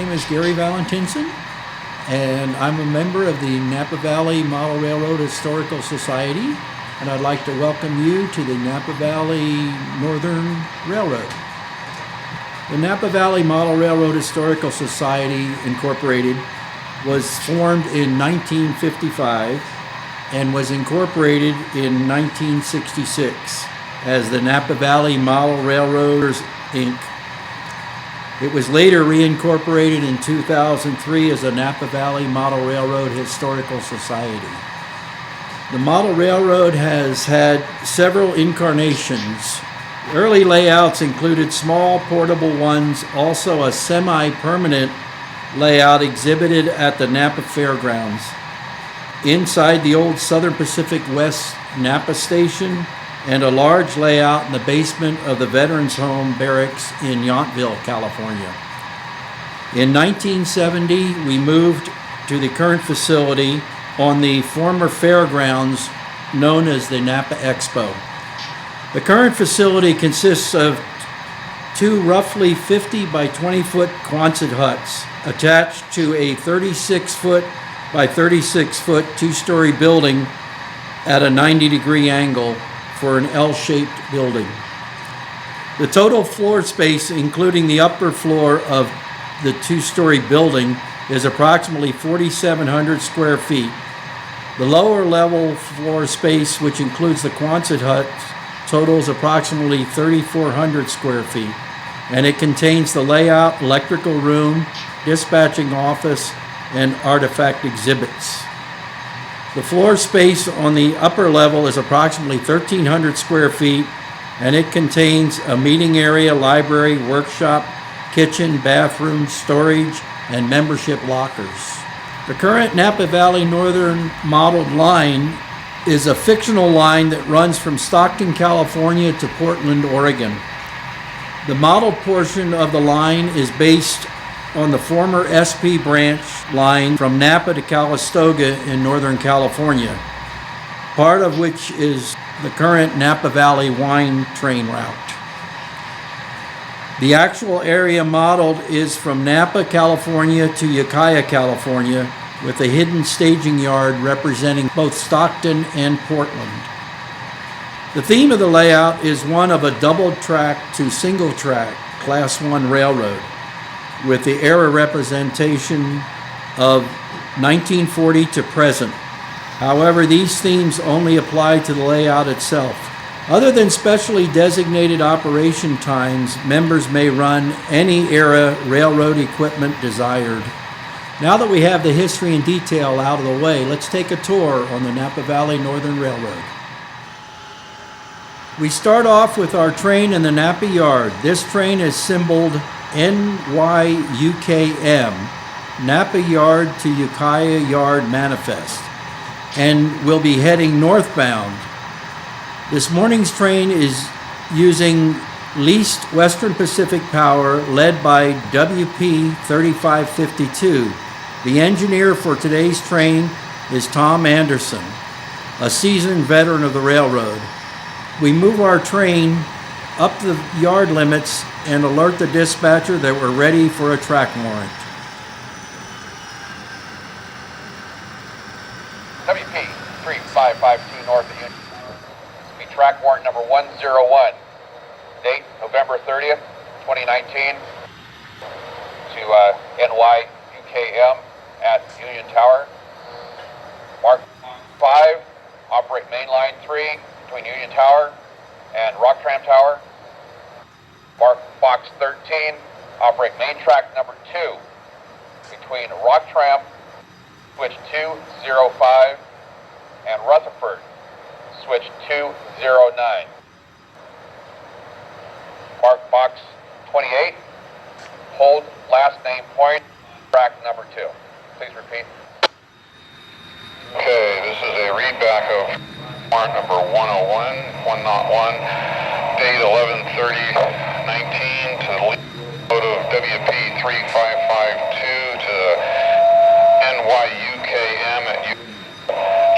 name is Gary Valentinson, and I'm a member of the Napa Valley Model Railroad Historical Society, and I'd like to welcome you to the Napa Valley Northern Railroad. The Napa Valley Model Railroad Historical Society, Incorporated, was formed in 1955 and was incorporated in 1966 as the Napa Valley Model Railroaders, Inc. It was later reincorporated in 2003 as the Napa Valley Model Railroad Historical Society. The Model Railroad has had several incarnations. Early layouts included small portable ones, also a semi-permanent layout exhibited at the Napa Fairgrounds. Inside the old Southern Pacific West Napa Station, and a large layout in the basement of the Veterans Home Barracks in Yountville, California. In 1970, we moved to the current facility on the former fairgrounds known as the Napa Expo. The current facility consists of two roughly 50 by 20 foot Quonset huts attached to a 36 foot by 36 foot two-story building at a 90-degree angle for an L-shaped building. The total floor space, including the upper floor of the two-story building, is approximately 4,700 square feet. The lower level floor space, which includes the Quonset huts, totals approximately 3,400 square feet, and it contains the layout, electrical room, dispatching office, and artifact exhibits. The floor space on the upper level is approximately 1,300 square feet, and it contains a meeting area, library, workshop, kitchen, bathroom, storage, and membership lockers. The current Napa Valley Northern modeled line is a fictional line that runs from Stockton, California to Portland, Oregon. The modeled portion of the line is based on the former SP branch line from Napa to Calistoga in Northern California, part of which is the current Napa Valley wine train route. The actual area modeled is from Napa, California to Ukiah, California, with a hidden staging yard representing both Stockton and Portland. The theme of the layout is one of a double track to single track Class 1 railroad, with the era representation of 1940 to present. However, these themes only apply to the layout itself. Other than specially designated operation times, members may run any era railroad equipment desired. Now that we have the history and detail out of the way, let's take a tour on the Napa Valley Northern Railroad. We start off with our train in the Napa Yard. This train is symboled NYUKM, Napa Yard to Ukiah Yard Manifest, and will be heading northbound. This morning's train is using leased Western Pacific power led by WP 3552. The engineer for today's train is Tom Anderson, a seasoned veteran of the railroad. We move our train up the yard limits and alert the dispatcher that we're ready for a track warrant. WP 3552 north of Union. Be track warrant number 101. Date November 30th, 2019 to NYUKM at Union Tower. Mark 5, operate mainline 3 between Union Tower and Rock Tram Tower. Mark box 13, operate main track number 2 between Rock Tram, switch 205, and Rutherford, switch 209. Mark box 28, hold last name point, track number 2. Please repeat. Okay, this is a readback of warrant number 101, date 11/30/19 to the load of WP 3552 to NYUKM at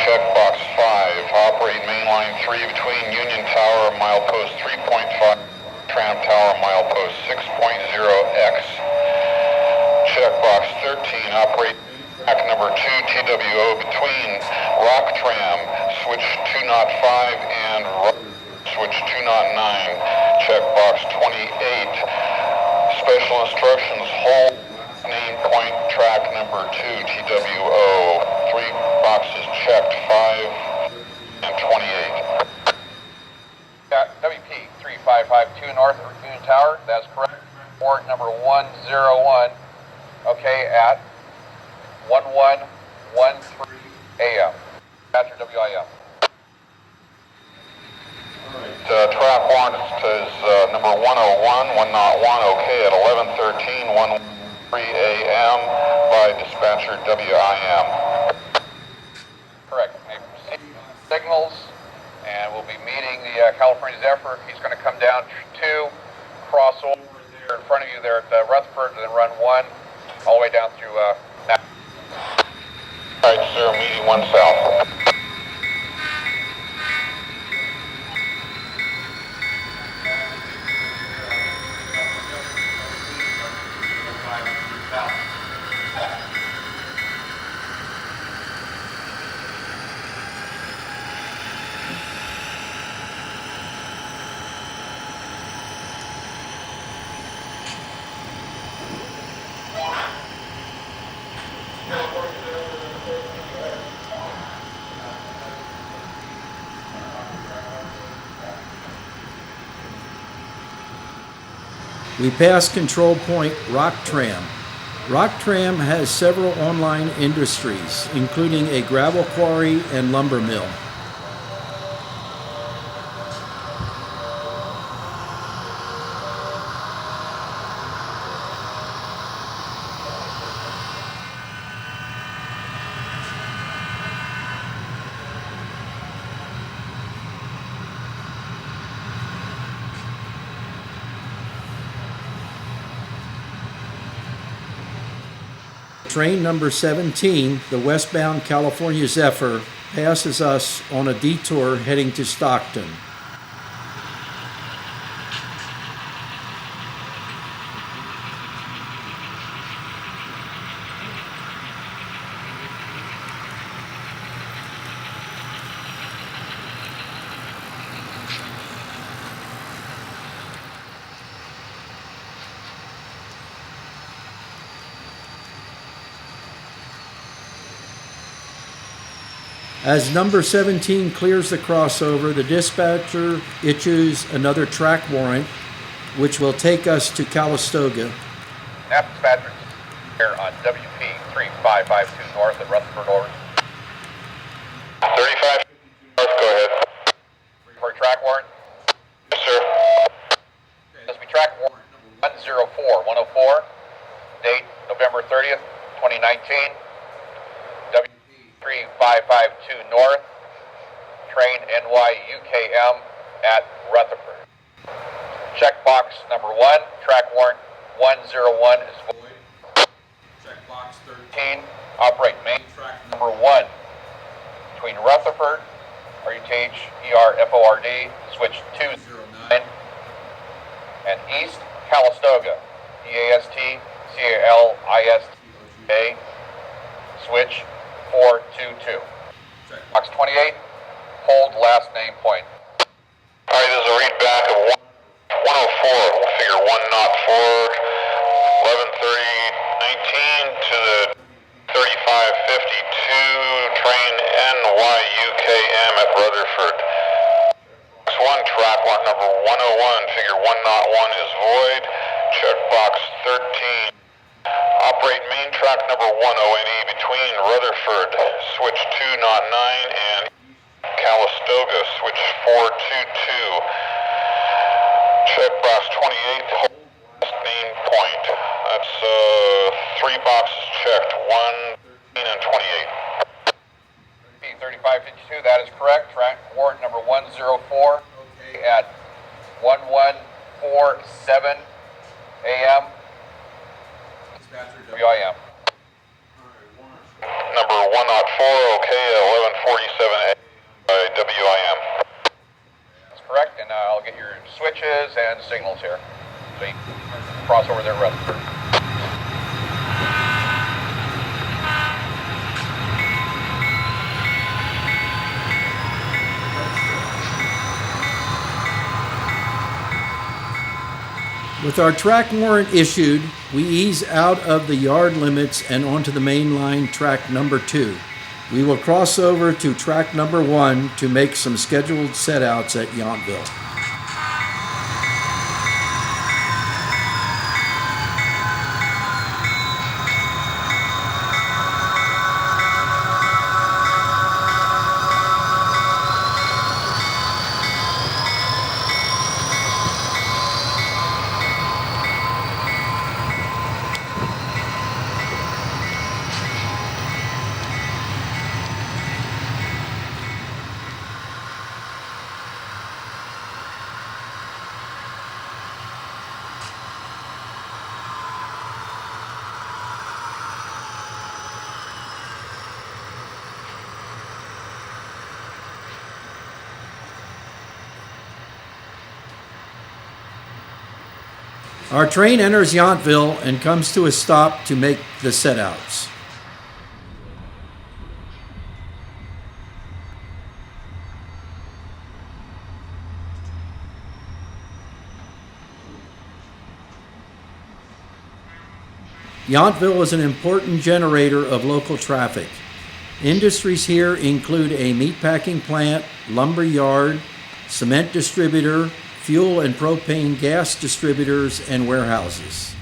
checkbox 5. Operate mainline 3 between Union Tower milepost 3.5, Tram Tower milepost 6.0X. Checkbox 13, operate track number 2 TWO between Rock Tram, switch 205 and switch 209. Checkbox 28, special instructions, hold name point track number 2 TWO. 3 boxes checked, 5 and 28. WP 3552 North Union Tower, that's correct. Warrant number 101, okay, at 1113 a.m. After WIM. Track warrant is number 101, 101, okay, at 11:13, 113 a.m. by dispatcher WIM. Correct. May proceed signals, and we'll be meeting the California Zephyr. He's going to come down to cross over there in front of you there at Rutherford, and then run 1 all the way down through Napa. All right, sir, meeting 1 south. We pass control point Rock Tram. Rock Tram has several online industries, including a gravel quarry and lumber mill. Train number 17, the westbound California Zephyr, passes us on a detour heading to Stockton. As number 17 clears the crossover, the dispatcher issues another track warrant, which will take us to Calistoga. Napa dispatcher here on WP 3552 North at Rutherford, over. 35 north, go ahead. For a track warrant. Yes, sir. This will be track warrant 104, date November 30th, 2019. WP 3552 North, train NY-UKM at Rutherford. Checkbox number 1, track warrant 101 is void. Checkbox 13, operate main track number 1 between Rutherford, RUTH-ERFORD, switch 209, and East Calistoga, EAST-CALISTA, switch 422. Box 28, hold last name point. All right, there's a read back of 104. We'll figure 1 knot forward. 11:30:19 to the 3552 train NY-UKM at Rutherford. Box 1, track warrant number 101. Figure 1 knot 1 is void. Checkbox 13. Operate main track number 1 ONE between Rutherford, switch 209, and Calistoga, switch 422. Checkbox 28, hold last name point. That's 3 boxes checked, 1, 13, and 28. P3552, that is correct. Track warrant number 104, okay, at 1147 a.m. WIM. Number 104, okay, at 11:47 by WIM. That's correct, and I'll get your switches and signals here. So you can cross over there, Rutherford. With our track warrant issued, we ease out of the yard limits and onto the main line track number 2. We will cross over to track number 1 to make some scheduled setouts at Yountville. Our train enters Yountville and comes to a stop to make the setouts. Yountville is an important generator of local traffic. Industries here include a meatpacking plant, lumber yard, cement distributor, fuel and propane gas distributors, and warehouses.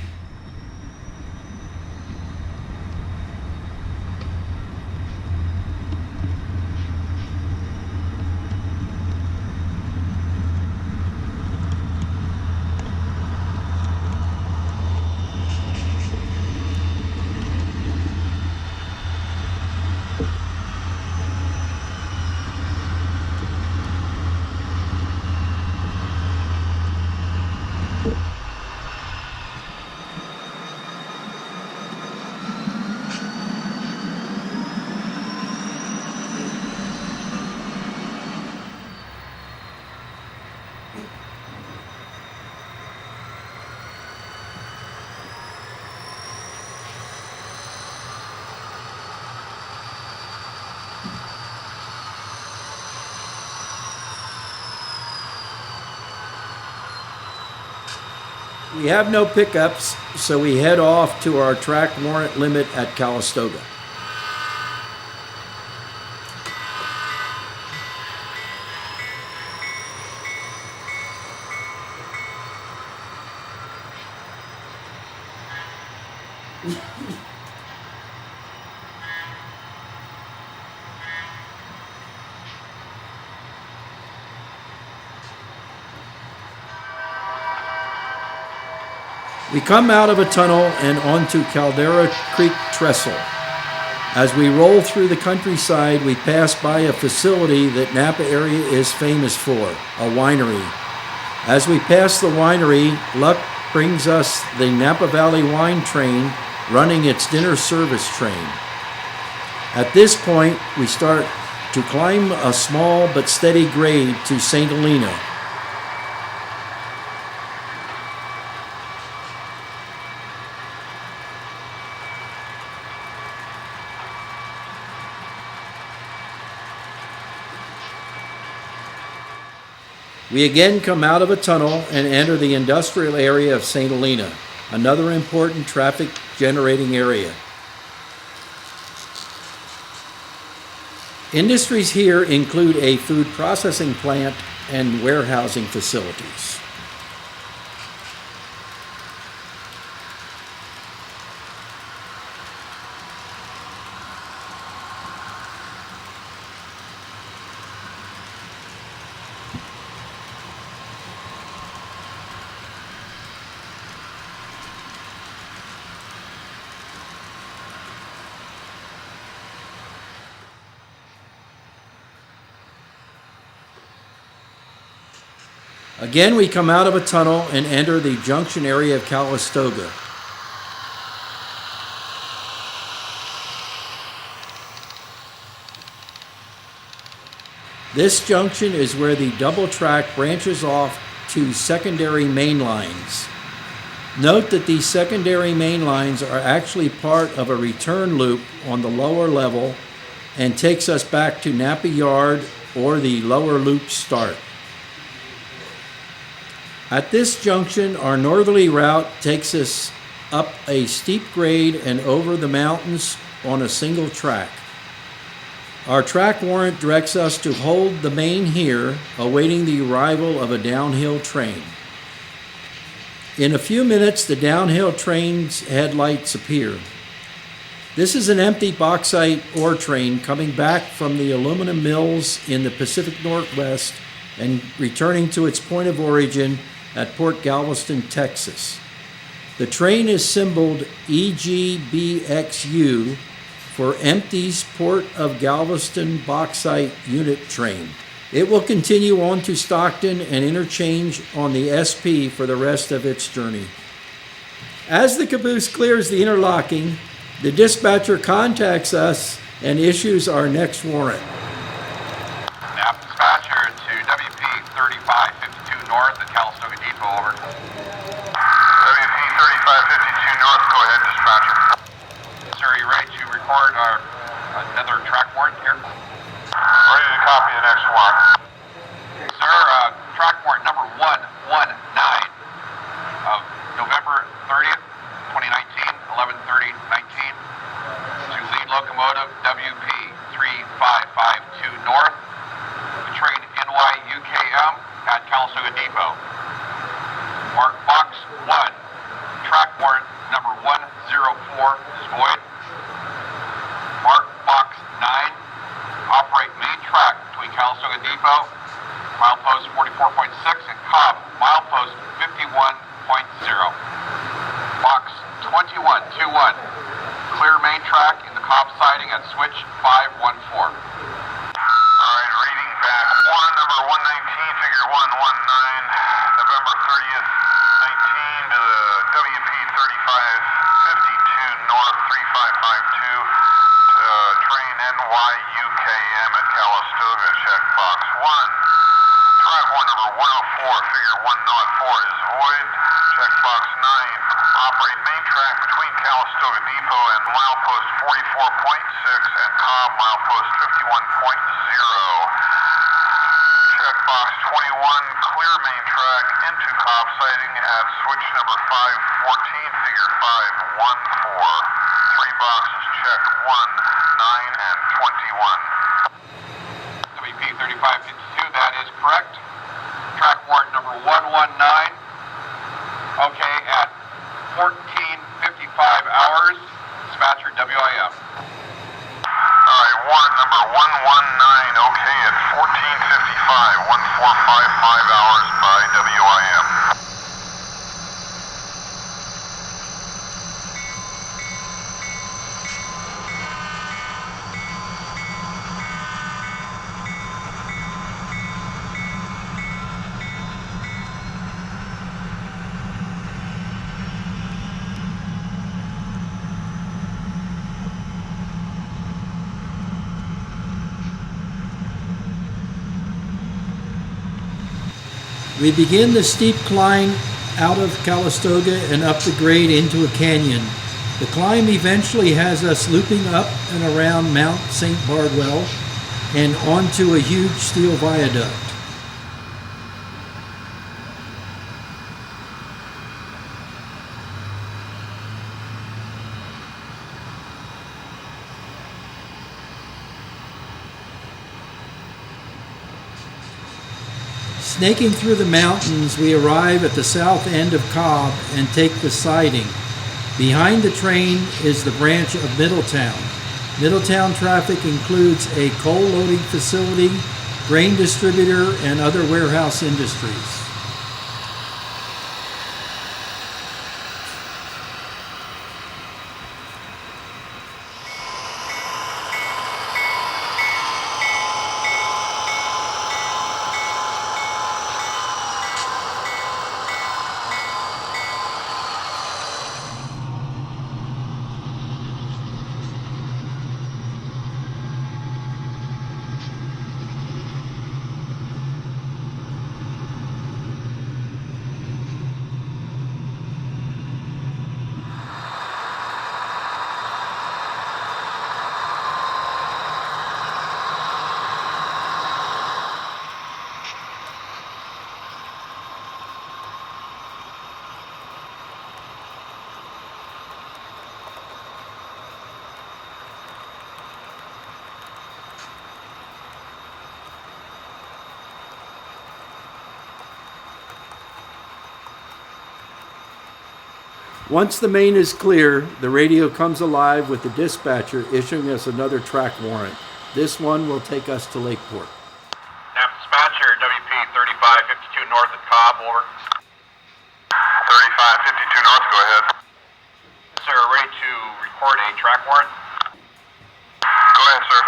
We have no pickups, so we head off to our track warrant limit at Calistoga. We come out of a tunnel and onto Caldera Creek Trestle. As we roll through the countryside, we pass by a facility that Napa area is famous for, a winery. As we pass the winery, luck brings us the Napa Valley wine train running its dinner service train. At this point, we start to climb a small but steady grade to St. Helena. We again come out of a tunnel and enter the industrial area of St. Helena, another important traffic generating area. Industries here include a food processing plant and warehousing facilities. Again, we come out of a tunnel and enter the junction area of Calistoga. This junction is where the double track branches off to secondary main lines. Note that these secondary main lines are actually part of a return loop on the lower level and takes us back to Napa Yard or the lower loop start. At this junction, our northerly route takes us up a steep grade and over the mountains on a single track. Our track warrant directs us to hold the main here, awaiting the arrival of a downhill train. In a few minutes, the downhill train's headlights appear. This is an empty bauxite ore train coming back from the aluminum mills in the Pacific Northwest and returning to its point of origin at Port Galveston, Texas. The train is symboled EGBXU for Empty's Port of Galveston Bauxite Unit Train. It will continue on to Stockton and interchange on the SP for the rest of its journey. As the caboose clears the interlocking, the dispatcher contacts us and issues our next warrant. Napa dispatcher to WP 3552 North at Calistoga Depot, over. WP 3552 North, go ahead, dispatcher. Sir, are you ready to record another track warrant here? Ready to copy the next one. Sir, track warrant number 119 of November 30th, 2019, 11/30/19 to lead locomotive WP 3552 North, the train NYUKM at Calistoga Depot. Mark box 1, track warrant number 104 is void. Mark box 9, operate main track between Calistoga Depot, milepost 44.6, and Cobb, milepost 51.0. Box 2121, clear main track in the Cobb siding at switch 514. Alright, reading back. Warrant number 119, figure 119, November 30th, 19 to the WP 3552 North 3552 to train NYUKM at Calistoga, check box 1. Track warrant number 104, figure 104 is void, check box 9. Operate main track between Calistoga Depot and milepost 44.6 and Cobb, milepost 51.0. Check box 21, clear main track into Cobb siding at switch number 514, figure 514. 3 boxes, check 1, 9, and 21. WP 3552, that is correct. Track warrant number 119, okay, at 14:55 hours, dispatcher WIM. Alright, warrant number 119, okay, at 14:55, 1455 hours by WIM. We begin the steep climb out of Calistoga and up the grade into a canyon. The climb eventually has us looping up and around Mount St. Bardwell and onto a huge steel viaduct. Snaking through the mountains, we arrive at the south end of Cobb and take the siding. Behind the train is the branch of Middletown. Middletown traffic includes a coal loading facility, grain distributor, and other warehouse industries. Once the main is clear, the radio comes alive with the dispatcher issuing us another track warrant. This one will take us to Lakeport. Napa dispatcher, WP 3552 north at Cobb, over. 3552 north, go ahead. Sir, ready to record a track warrant? Go ahead, sir.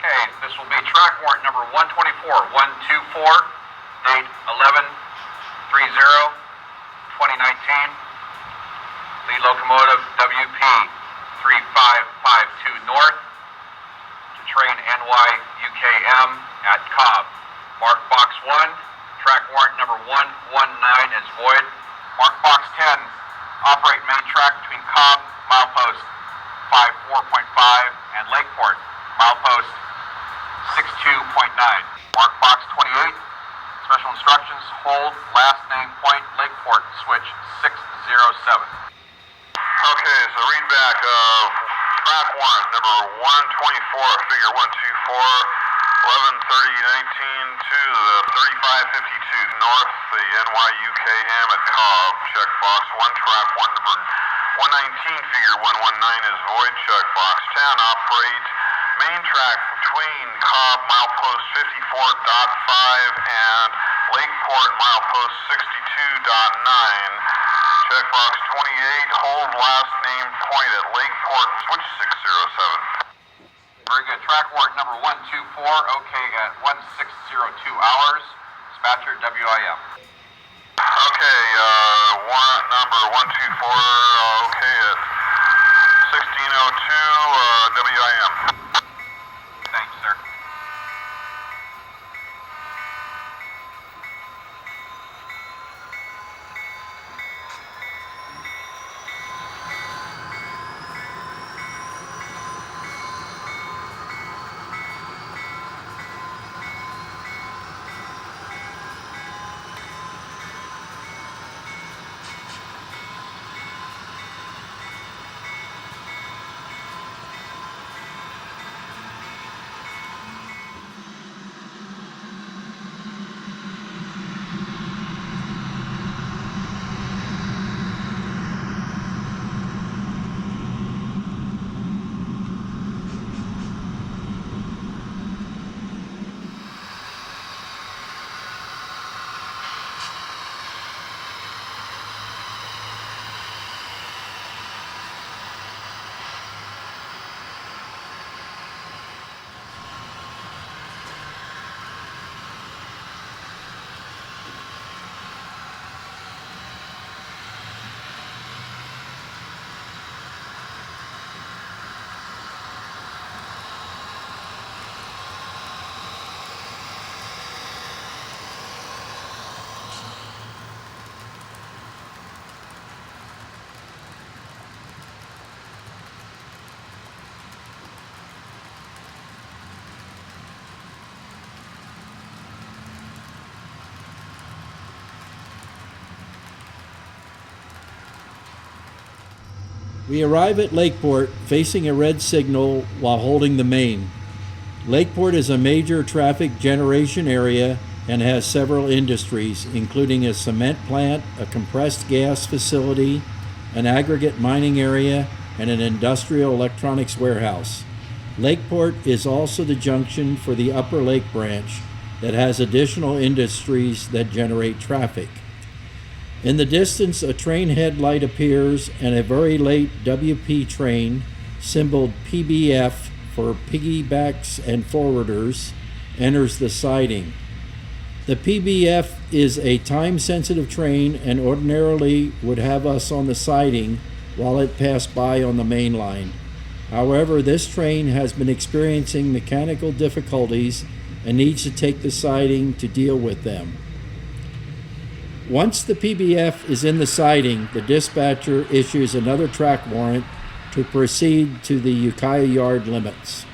Okay, this will be track warrant number 124, date 11/30/2019. Lead locomotive WP 3552 north to train NY UKM at Cobb. Mark box 1, track warrant number 119 is void. Mark box 10, operate main track between Cobb, milepost 54.5 and Lakeport, milepost 62.9. Mark box 28, special instructions, hold last name point Lakeport, switch 607. Okay, so read back track warrant number 124, figure 124, 11/30/19 to the 3552 north, the NYUKM at Cobb. Checkbox 1, track 1 number 119, figure 119 is void. Checkbox 10, operate main track between Cobb milepost 54.5 and Lakeport milepost 62.9. Checkbox 28, hold last name point at Lakeport, switch 607. Very good. Track warrant number 124, okay at 1602 hours. Dispatcher WIM. Okay, warrant number 124, okay at 1602, WIM. Thanks, sir. We arrive at Lakeport facing a red signal while holding the main. Lakeport is a major traffic generation area and has several industries, including a cement plant, a compressed gas facility, an aggregate mining area, and an industrial electronics warehouse. Lakeport is also the junction for the Upper Lake Branch that has additional industries that generate traffic. In the distance, a train headlight appears and a very late WP train, symboled PBF for piggybacks and forwarders, enters the siding. The PBF is a time-sensitive train and ordinarily would have us on the siding while it passed by on the main line. However, this train has been experiencing mechanical difficulties and needs to take the siding to deal with them. Once the PBF is in the siding, the dispatcher issues another track warrant to proceed to the Ukiah Yard limits.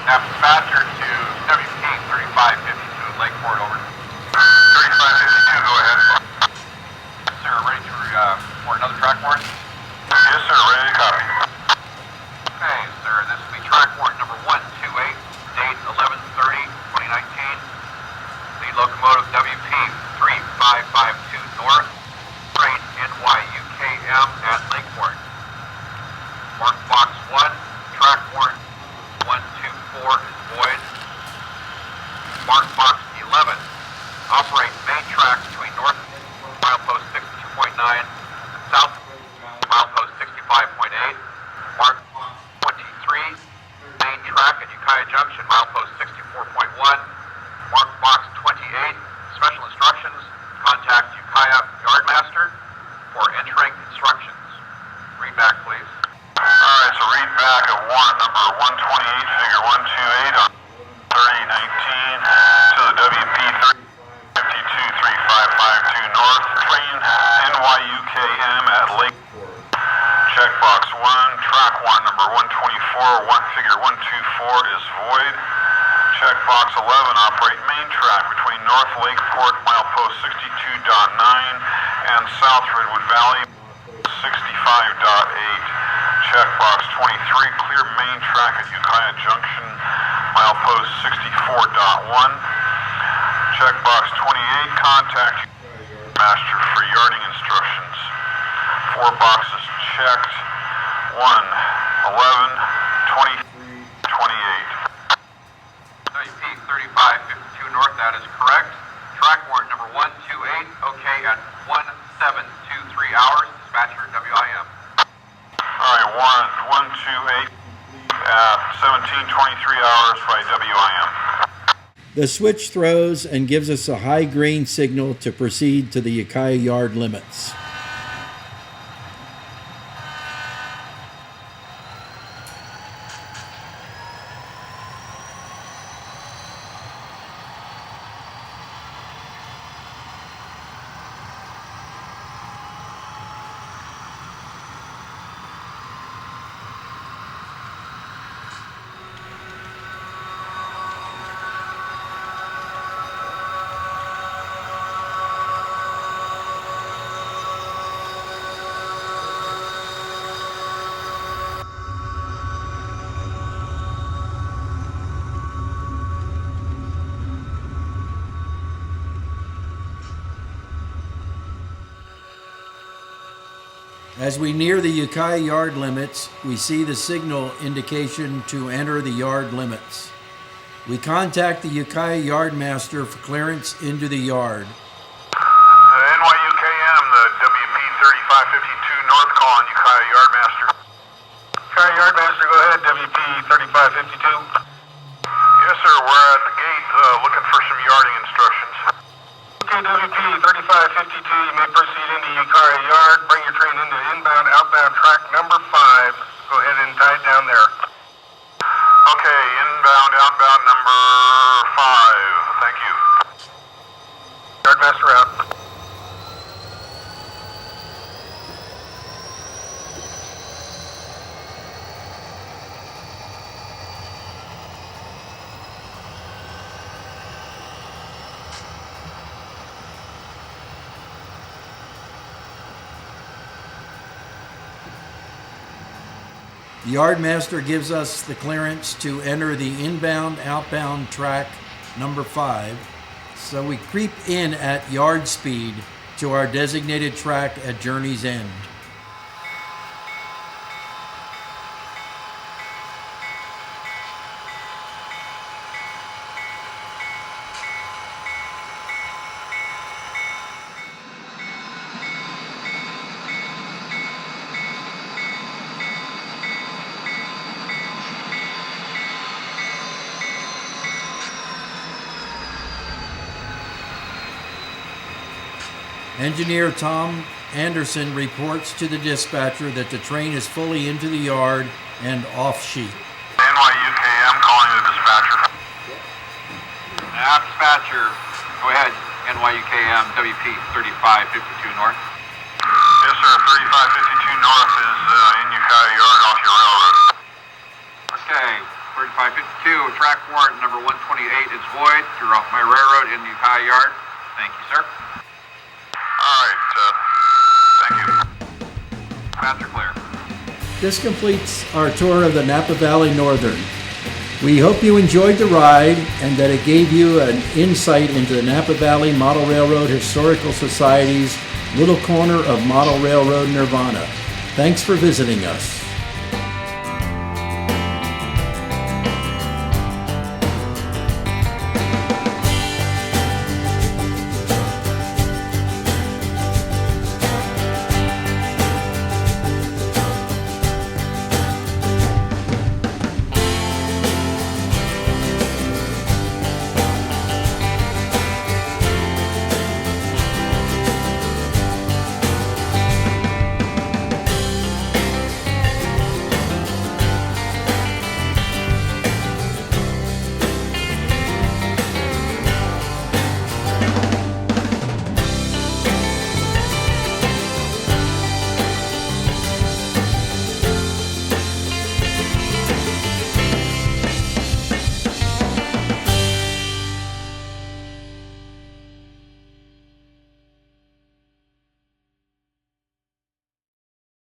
Napa dispatcher to WP 3552 Lakeport, over. 3552, go ahead. Sir, ready for another track warrant? Yes, sir, ready to copy. Okay, sir, this will be track warrant number 128, date 11/30/2019. Lead locomotive WP 3552 north, train NYUKM void. Mark box 11, operate main track between north milepost 62.9 and south milepost 65.8. Mark 23, main track at Ukiah Junction, milepost 64.1. Mark box 28, special instructions, contact Ukiah Yardmaster for entering instructions. Read back, please. Alright, so read back at warrant number 128, figure 128 on 3019 to the WP 30523552 North, train NYUKM at Lake. Checkbox 1, track warrant number 124, figure 124 is void. Checkbox 11, operate main track between North Lakeport, milepost 62.9 and South Redwood Valley, 65.8. Checkbox 23, clear main track at Ukiah Junction, milepost 64.1. Checkbox 28, contact Master for yarding instructions. 4 boxes checked. 1, 11, 23, 28. WP 3552 North, that is correct. Track warrant number 128, okay at 1723 hours, dispatcher WIM. Alright, warrant 128 at 1723 hours by WIM. The switch throws and gives us a high green signal to proceed to the Ukiah Yard limits. As we near the Ukiah Yard limits, we see the signal indication to enter the yard limits. We contact the Ukiah Yardmaster for clearance into the yard. NYUKM, the WP 3552 North calling Ukiah Yardmaster. Ukiah Yardmaster, go ahead, WP 3552. Yes, sir, we're at the gate looking for some yarding instructions. Okay, WP 3552, you may proceed into Ukiah Yard. Bring your train into inbound, outbound track number 5. Go ahead and tie it down there. Okay, inbound, outbound number 5. Thank you. Yardmaster out. The Yardmaster gives us the clearance to enter the inbound, outbound track number 5. So we creep in at yard speed to our designated track at Journey's End. Engineer Tom Anderson reports to the dispatcher that the train is fully into the yard and off sheet. NYUKM calling the dispatcher. Dispatcher, go ahead. NYUKM WP 3552 North. Yes, sir, 3552 North is in Ukiah Yard off your railroad. Okay, 3552, track warrant number 128 is void. You're off my railroad in Ukiah Yard. Thank you, sir. Alright, thank you. Paths are clear. This completes our tour of the Napa Valley Northern. We hope you enjoyed the ride and that it gave you an insight into the Napa Valley Model Railroad Historical Society's little corner of Model Railroad Nirvana. Thanks for visiting us.